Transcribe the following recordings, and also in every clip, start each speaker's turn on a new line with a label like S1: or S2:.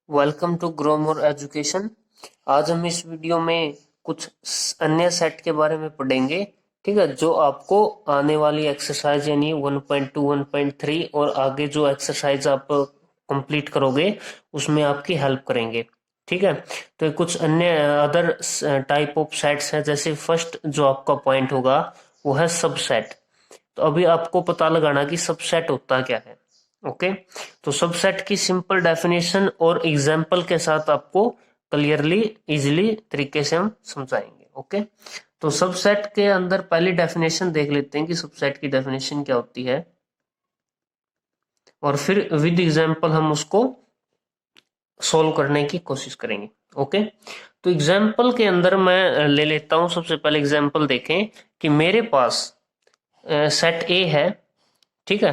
S1: Welcome to Grow More Education. आज हम इस वीडियो में कुछ अन्य सेट के बारे में पढ़ेंगे। ठीक है, जो आपको आने वाली एक्सरसाइज यानी 1.2 1.3 और आगे जो एक्सरसाइज आप कंप्लीट करोगे उसमें आपकी हेल्प करेंगे। ठीक है, तो कुछ अन्य अदर टाइप ऑफ सेट्स हैं। जैसे फर्स्ट जो आपका पॉइंट होगा वो है सबसेट। तो अभी आपको पता लगाना कि सबसेट होता क्या है। ओके, तो सबसेट की सिंपल डेफिनेशन और एग्जाम्पल के साथ आपको क्लियरली इजीली तरीके से हम समझाएंगे। ओके, तो सबसेट के अंदर पहली डेफिनेशन देख लेते हैं कि सबसेट की डेफिनेशन क्या होती है, और फिर विद एग्जाम्पल हम उसको सोल्व करने की कोशिश करेंगे। ओके, तो एग्जाम्पल के अंदर मैं ले लेता हूं। सबसे पहले एग्जाम्पल देखें कि मेरे पास सेट ए है। ठीक है,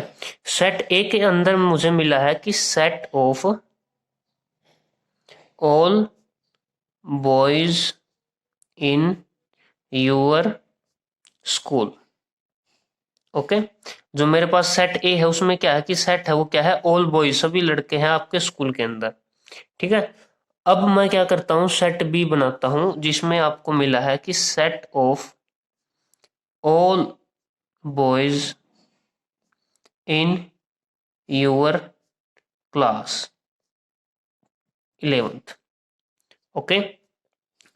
S1: सेट ए के अंदर मुझे मिला है कि set of all boys in your school. Okay, जो मेरे पास सेट ए है उसमें क्या है कि सेट है वो क्या है, ऑल बॉयज, सभी लड़के हैं आपके स्कूल के अंदर। ठीक है, अब मैं क्या करता हूं, सेट बी बनाता हूं जिसमें आपको मिला है कि set of all boys in your class 11th। Okay,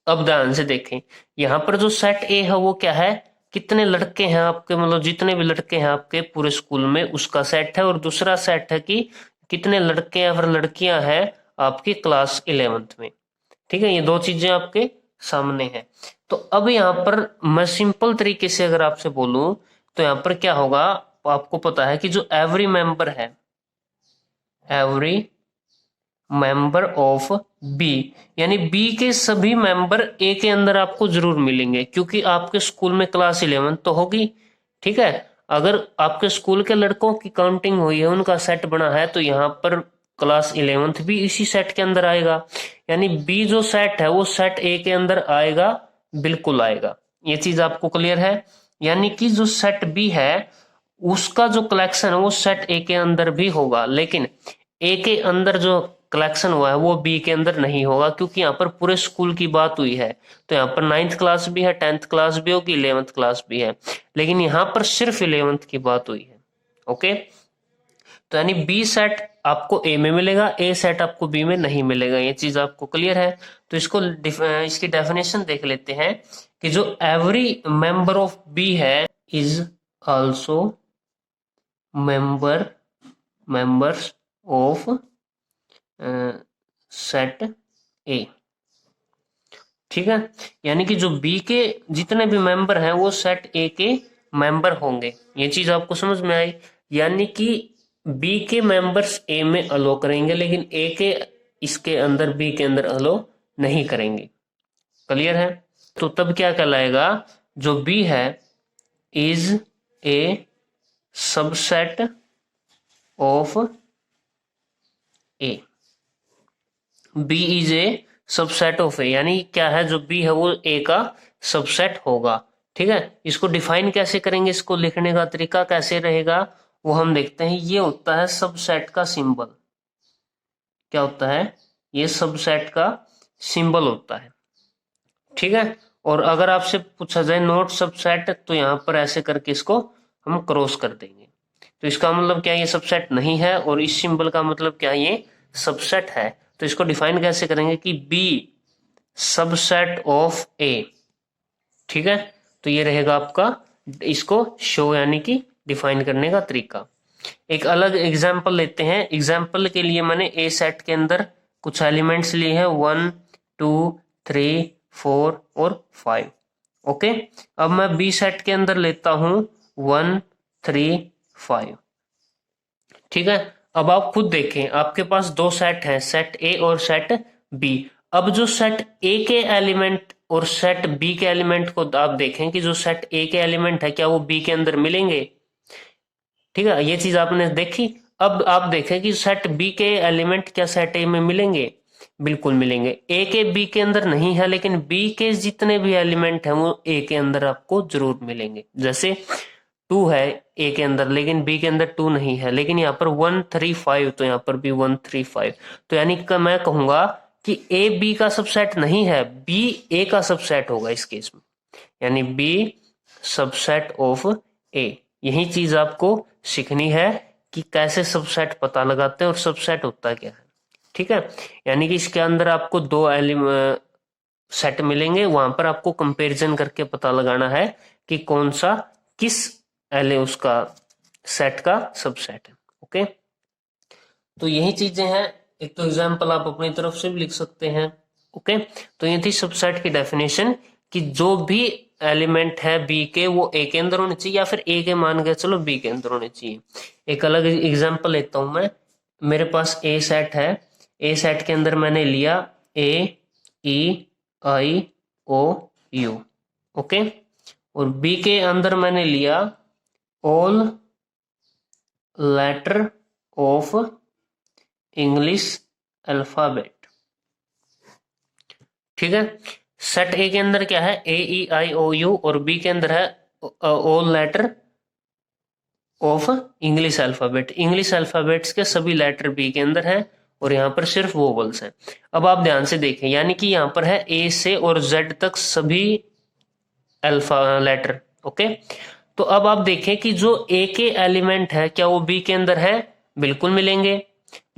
S1: अब ध्यान से देखें, यहां पर जो सेट ए है वो क्या है, कितने लड़के हैं आपके, मतलब जितने भी लड़के हैं आपके पूरे स्कूल में उसका सेट है। और दूसरा सेट है कि कितने लड़के या फिर लड़कियां हैं आपकी क्लास 11th में। ठीक है, ये दो चीजें आपके सामने हैं। तो अब यहाँ पर मैं सिंपल तरीके से अगर आपसे बोलूं तो यहाँ पर क्या होगा, आपको पता है कि जो एवरी मेंबर है, एवरी मेंबर ऑफ बी, यानी बी के सभी मेंबर ए के अंदर आपको जरूर मिलेंगे, क्योंकि आपके स्कूल में क्लास 11 तो होगी। ठीक है, अगर आपके स्कूल के लड़कों की काउंटिंग हुई है, उनका सेट बना है, तो यहाँ पर क्लास 11th भी इसी सेट के अंदर आएगा। यानी बी जो सेट है वो सेट ए के अंदर आएगा, बिल्कुल आएगा। ये चीज आपको क्लियर है। यानी कि जो सेट बी है उसका जो कलेक्शन है वो सेट ए के अंदर भी होगा, लेकिन ए के अंदर जो कलेक्शन हुआ है वो बी के अंदर नहीं होगा, क्योंकि यहाँ पर पूरे स्कूल की बात हुई है। तो यहाँ पर 9th क्लास भी है, 10th क्लास भी होगी, 11th क्लास भी है, लेकिन यहाँ पर सिर्फ 11th की बात हुई है। ओके, तो यानी बी सेट आपको ए में मिलेगा, ए सेट आपको बी में नहीं मिलेगा। ये चीज आपको क्लियर है। तो इसको इसकी डेफिनेशन देख लेते हैं कि जो एवरी मेंबर ऑफ बी है is also members of set ए। ठीक है, यानी कि जो बी के जितने भी मेंबर हैं वो सेट ए के मेंबर होंगे। ये चीज आपको समझ में आई। यानी कि बी के मेंबर्स ए में अलो करेंगे, लेकिन ए के इसके अंदर बी के अंदर अलो नहीं करेंगे। क्लियर है? तो तब क्या कहलाएगा, जो बी है is A subset of A. B is A subset of A, यानी क्या है, जो बी है वो ए का सबसेट होगा। ठीक है, इसको डिफाइन कैसे करेंगे, इसको लिखने का तरीका कैसे रहेगा वो हम देखते हैं। ये होता है सबसेट का सिंबल। क्या होता है, ये सबसेट का सिंबल होता है। ठीक है, और अगर आपसे पूछा जाए नोट सबसेट, तो यहां पर ऐसे करके इसको हम क्रॉस कर देंगे। तो इसका मतलब क्या, ये सबसेट नहीं है, और इस सिंबल का मतलब क्या, ये सबसेट है। तो इसको डिफाइन कैसे करेंगे कि बी सबसेट ऑफ ए। ठीक है, तो ये रहेगा आपका इसको शो यानी कि डिफाइन करने का तरीका। एक अलग एग्जाम्पल लेते हैं। एग्जाम्पल के लिए मैंने ए सेट के अंदर कुछ एलिमेंट्स लिए हैं, 1 2 3 4 और 5। ओके, अब मैं बी सेट के अंदर लेता हूं 1 3 5। ठीक है, अब आप खुद देखें, आपके पास दो सेट हैं, सेट ए और सेट बी। अब जो सेट ए के एलिमेंट और सेट बी के एलिमेंट को आप देखें कि जो सेट ए के एलिमेंट है क्या वो बी के अंदर मिलेंगे। ठीक है, ये चीज आपने देखी। अब आप देखें कि सेट बी के एलिमेंट क्या सेट ए में मिलेंगे, बिल्कुल मिलेंगे। ए के बी के अंदर नहीं है, लेकिन बी के जितने भी एलिमेंट हैं वो ए के अंदर आपको जरूर मिलेंगे। जैसे 2 है ए के अंदर, लेकिन बी के अंदर 2 नहीं है, लेकिन यहाँ पर 135, तो यहाँ पर भी 135, तो यानी कि मैं कहूंगा कि ए बी का सबसेट नहीं है, बी ए का सबसेट होगा इस केस में, यानी बी सबसेट ऑफ ए। यही चीज आपको सीखनी है कि कैसे सबसेट पता लगाते हैं और सबसेट होता क्या है। ठीक है, यानी कि इसके अंदर आपको दो सेट मिलेंगे, वहां पर आपको कंपैरिजन करके पता लगाना है कि कौन सा किस उसका सेट का सबसेट है। ओके, तो यही चीजें हैं। एक तो एग्जांपल आप अपनी तरफ से भी लिख सकते हैं। ओके, तो ये थी सबसेट की डेफिनेशन कि जो भी एलिमेंट है बी के वो ए के अंदर होने चाहिए, या फिर ए के मान के चलो बी के अंदर होने चाहिए। एक अलग एग्जांपल लेता हूं मैं। मेरे पास ए सेट है, ए सेट के अंदर मैंने लिया A E I O U. Okay, और बी के अंदर मैंने लिया all letter of English alphabet. ठीक है, सेट ए के अंदर क्या है, ए ई आई ओ यू, और बी के अंदर है all letter of English alphabet. English alphabets के सभी लेटर बी के अंदर है, और यहाँ पर सिर्फ वोवल्स हैं। अब आप ध्यान से देखें, यानी कि यहाँ पर है ए से और जेड तक सभी अल्फा लेटर। ओके, तो अब आप देखें कि जो ए के एलिमेंट है क्या वो बी के अंदर है, बिल्कुल मिलेंगे,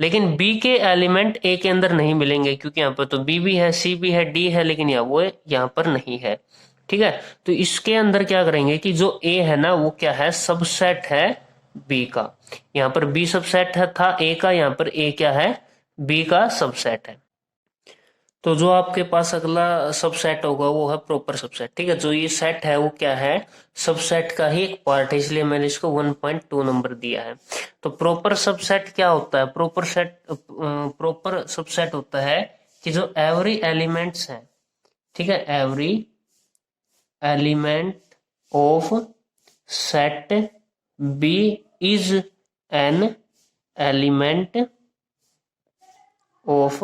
S1: लेकिन बी के एलिमेंट ए के अंदर नहीं मिलेंगे, क्योंकि यहाँ पर तो बी भी है, सी भी है, डी है, लेकिन वो यहाँ पर नहीं है। ठीक है, तो इसके अंदर क्या करेंगे कि जो ए है ना वो क्या है, सबसेट है बी का। यहाँ पर बी सबसेट है था ए का, यहाँ पर ए क्या है, बी का सबसेट है। तो जो आपके पास अगला सबसेट होगा वो है प्रॉपर सबसेट। ठीक है, जो ये सेट है वो क्या है, सबसेट का ही एक पार्ट है, इसलिए मैंने इसको 1.2 नंबर दिया है। तो प्रॉपर सबसेट क्या होता है, प्रॉपर सबसेट होता है कि जो एवरी एलिमेंट्स है, ठीक है, every element of set B is an element of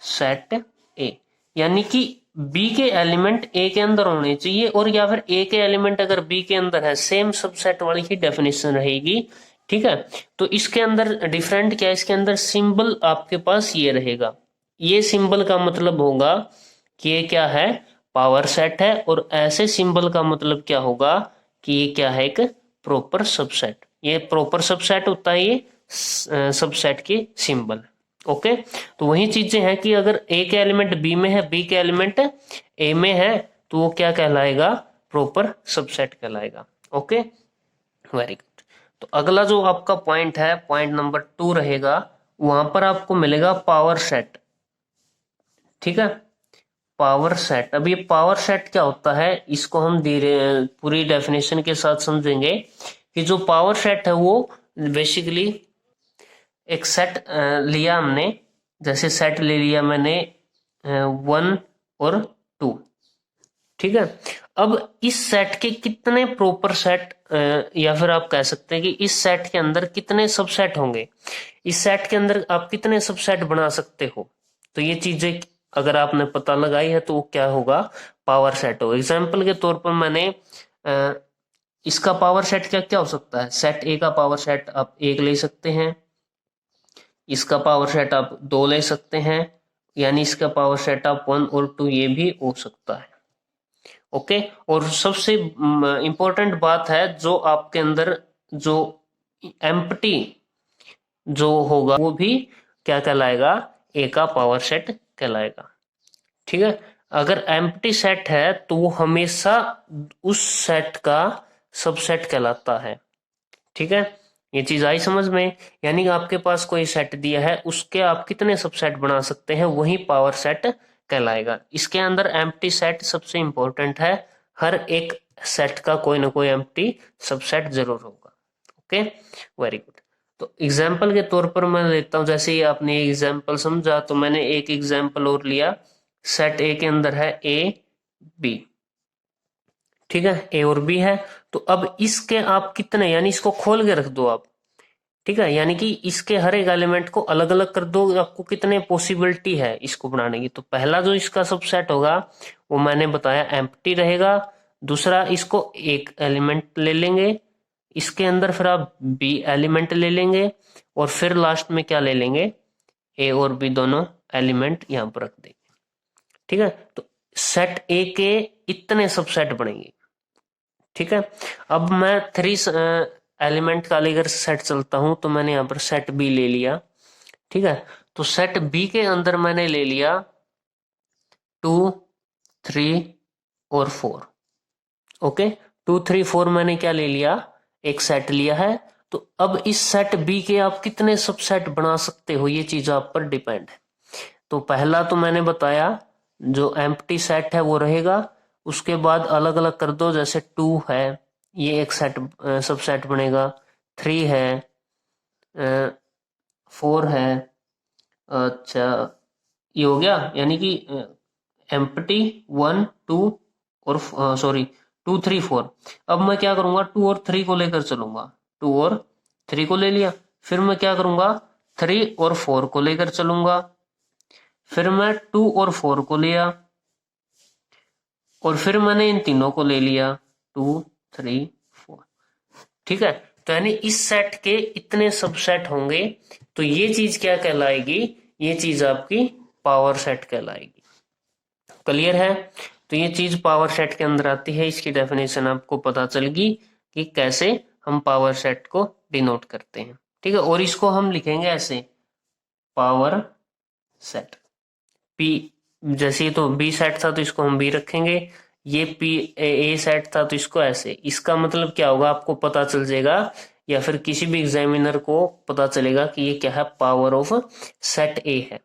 S1: set A. यानी कि बी के एलिमेंट ए के अंदर होने चाहिए, और या फिर ए के एलिमेंट अगर बी के अंदर है, सेम सबसेट वाली ही डेफिनेशन रहेगी। ठीक है, तो इसके अंदर डिफरेंट क्या है, इसके अंदर सिंबल आपके पास ये रहेगा। ये सिंबल का मतलब होगा कि ये क्या है, पावर सेट है, और ऐसे सिंबल का मतलब क्या होगा कि ये क्या है, एक प्रॉपर सबसेट। ये प्रॉपर सबसेट होता है, ये सबसेट के सिंबल। ओके, तो वही चीजें हैं कि अगर ए के एलिमेंट बी में है, बी के एलिमेंट ए में है, तो वो क्या कहलाएगा, प्रॉपर सबसेट कहलाएगा। Okay, very good. तो अगला जो आपका पॉइंट है, पॉइंट नंबर 2 रहेगा, वहां पर आपको मिलेगा पावर सेट। ठीक है, पावर सेट। अब ये पावर सेट क्या होता है, इसको हम धीरे पूरी डेफिनेशन के साथ समझेंगे कि जो पावर सेट है वो बेसिकली एक सेट लिया हमने, जैसे सेट ले लिया मैंने 1 और 2। ठीक है, अब इस सेट के कितने प्रॉपर सेट, या फिर आप कह सकते हैं कि इस सेट के अंदर कितने सबसेट होंगे, इस सेट के अंदर आप कितने सबसेट बना सकते हो। तो ये चीजें अगर आपने पता लगाई है तो वो क्या होगा, पावर सेट हो। एग्जाम्पल के तौर पर मैंने इसका पावर सेट क्या क्या हो सकता है, सेट ए का पावर सेट आप 1 ले सकते हैं, इसका पावर सेट आप 2 ले सकते हैं, यानी इसका पावर सेट आप 1 और 2 ये भी हो सकता है। ओके, और सबसे इंपॉर्टेंट बात है, जो आपके अंदर जो एम्प्टी जो होगा वो भी क्या कहलाएगा, ए का पावर सेट कहलाएगा। ठीक है, अगर एम्प्टी सेट है तो वो हमेशा उस सेट का सबसेट कहलाता है। ठीक है, ये चीज आई समझ में। यानी कि आपके पास कोई सेट दिया है, उसके आप कितने सबसेट बना सकते हैं, वही पावर सेट कहलाएगा। इसके अंदर एम्प्टी सेट सबसे इंपॉर्टेंट है, हर एक सेट का कोई ना कोई एम्प्टी सबसेट जरूर होगा। Okay, very good. तो एग्जाम्पल के तौर पर मैं लेता हूं, जैसे ही आपने एग्जाम्पल समझा तो मैंने एक एग्जाम्पल और लिया। सेट ए के अंदर है ए बी। ठीक है, ए और बी है, तो अब इसके आप कितने, यानी इसको खोल के रख दो आप। ठीक है, यानी कि इसके हर एक एलिमेंट को अलग अलग कर दो, आपको कितने पॉसिबिलिटी है इसको बनाने की। तो पहला जो इसका सबसेट होगा वो मैंने बताया एम्प्टी रहेगा। दूसरा, इसको एक एलिमेंट ले लेंगे, इसके अंदर फिर आप बी एलिमेंट ले लेंगे और फिर लास्ट में क्या ले लेंगे, ए और बी दोनों एलिमेंट यहां पर रख देंगे। ठीक है, तो सेट ए के इतने सबसेट बनेंगे। ठीक है, अब मैं 3 एलिमेंट का लेकर सेट चलता हूं, तो मैंने यहां पर सेट बी ले लिया। ठीक है, तो सेट बी के अंदर मैंने ले लिया 2, 3 और 4। ओके, 2, 3, 4 मैंने क्या ले लिया, एक सेट लिया है। तो अब इस सेट बी के आप कितने सबसेट बना सकते हो, ये चीज आप पर डिपेंड है। तो पहला तो मैंने बताया जो एम्प्टी सेट है वो रहेगा, उसके बाद अलग अलग कर दो, जैसे 2 है ये एक सेट सबसेट बनेगा, 3 है, 4 है, अच्छा ये हो गया, यानी कि एम्प्टी 1, 2 और सॉरी 2, 3, 4। अब मैं क्या करूंगा, 2 और 3 को लेकर चलूंगा, 2 और 3 को ले लिया, फिर मैं क्या करूंगा 3 और 4 को लेकर चलूंगा, फिर मैं 2 और 4 को लिया, और फिर मैंने इन तीनों को ले लिया 2, 3, 4। ठीक है, तो यानी इस सेट के इतने सबसेट होंगे, तो ये चीज क्या कहलाएगी, ये चीज आपकी पावर सेट कहलाएगी। क्लियर है, तो ये चीज पावर सेट के अंदर आती है, इसकी डेफिनेशन आपको पता चलेगी कि कैसे हम पावर सेट को डिनोट करते हैं। ठीक है, और इसको हम लिखेंगे ऐसे, पावर सेट पी, जैसे तो बी सेट था तो इसको हम बी रखेंगे, ये पी ए सेट था तो इसको ऐसे। इसका मतलब क्या होगा आपको पता चल जाएगा, या फिर किसी भी एग्जामिनर को पता चलेगा कि ये क्या है, पावर ऑफ सेट ए है,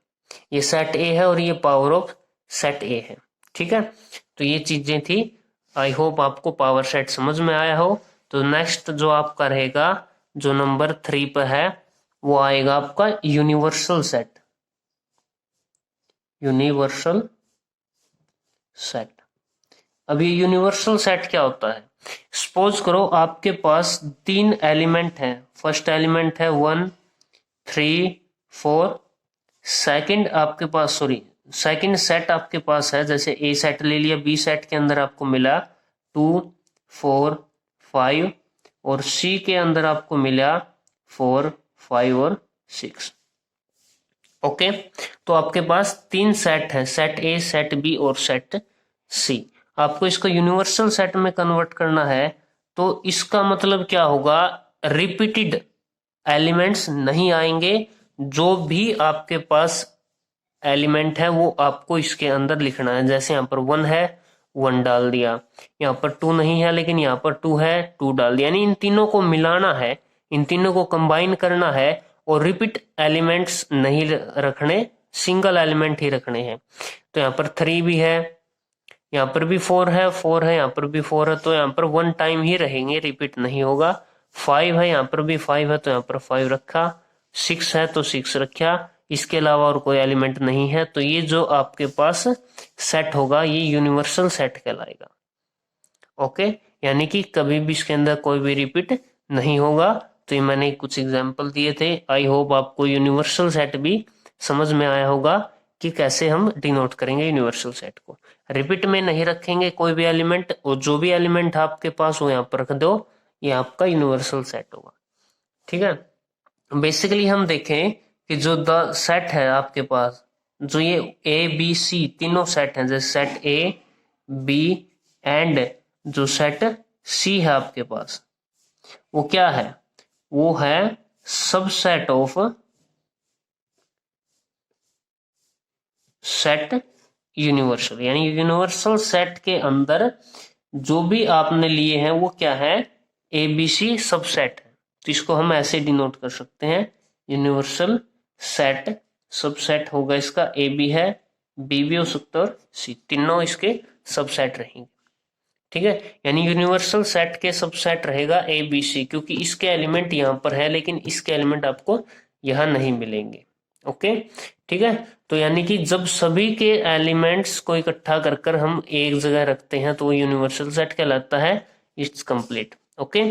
S1: ये सेट ए है और ये पावर ऑफ सेट ए है। ठीक है, तो ये चीजें थी, आई होप आपको पावर सेट समझ में आया हो। तो नेक्स्ट जो आपका रहेगा, जो नंबर 3 पर है, वो आएगा आपका यूनिवर्सल सेट। यूनिवर्सल सेट, अब ये यूनिवर्सल सेट क्या होता है, सपोज करो आपके पास 3 एलिमेंट हैं, फर्स्ट एलिमेंट है 1, 3, 4, सेकंड आपके पास सेकंड सेट आपके पास है, जैसे ए सेट ले लिया, बी सेट के अंदर आपको मिला 2, 4, 5, और सी के अंदर आपको मिला 4, 5 और 6। ओके, तो आपके पास 3 सेट है, सेट ए, सेट बी और सेट सी। आपको इसको यूनिवर्सल सेट में कन्वर्ट करना है, तो इसका मतलब क्या होगा, रिपीटेड एलिमेंट्स नहीं आएंगे, जो भी आपके पास एलिमेंट है वो आपको इसके अंदर लिखना है। जैसे यहाँ पर 1 है, 1 डाल दिया, यहाँ पर 2 नहीं है लेकिन यहाँ पर 2 है, 2 डाल दिया, यानी इन तीनों को मिलाना है, इन तीनों को कंबाइन करना है, और रिपीट एलिमेंट्स नहीं रखने, सिंगल एलिमेंट ही रखने हैं। तो यहाँ पर 3 भी है, यहाँ पर भी 4 है, 4 है, यहाँ पर भी 4 है, तो यहाँ पर 1 टाइम ही रहेंगे, रिपीट नहीं होगा। 5 है, यहाँ पर भी 5 है, तो यहाँ पर 5 रखा, 6 है तो 6 रखा, इसके अलावा और कोई एलिमेंट नहीं है, तो ये जो आपके पास सेट होगा ये यूनिवर्सल सेट कहलाएगा। ओके, यानी कि कभी भी इसके अंदर कोई भी रिपीट नहीं होगा। तो ये मैंने कुछ एग्जांपल दिए थे, आई होप आपको यूनिवर्सल सेट भी समझ में आया होगा कि कैसे हम डिनोट करेंगे यूनिवर्सल सेट को। रिपीट में नहीं रखेंगे कोई भी एलिमेंट, और जो भी एलिमेंट आपके पास हो यहाँ पर रख दो, ये आपका यूनिवर्सल सेट होगा। ठीक है, बेसिकली हम देखें कि जो द सेट है आपके पास, जो ये ए बी सी तीनों सेट हैं, जैसे सेट ए बी एंड जो सेट सी है आपके पास, वो क्या है, वो है सबसेट ऑफ सेट यूनिवर्सल। यानी यूनिवर्सल सेट के अंदर जो भी आपने लिए हैं वो क्या है, ए बी सी सबसेट है। तो इसको हम ऐसे डिनोट कर सकते हैं, यूनिवर्सल सेट, सबसेट होगा इसका ए बी है, बी भी हो सकता है और सी, तीनों इसके सबसेट रहेंगे। ठीक है, यानी यूनिवर्सल सेट के सबसेट रहेगा ए बी सी, क्योंकि इसके एलिमेंट यहाँ पर है लेकिन इसके एलिमेंट आपको यहाँ नहीं मिलेंगे। ओके, ठीक है, तो यानी कि जब सभी के एलिमेंट्स को इकट्ठा कर कर हम एक जगह रखते हैं तो वो यूनिवर्सल सेट कहलाता है। It's complete. ओके।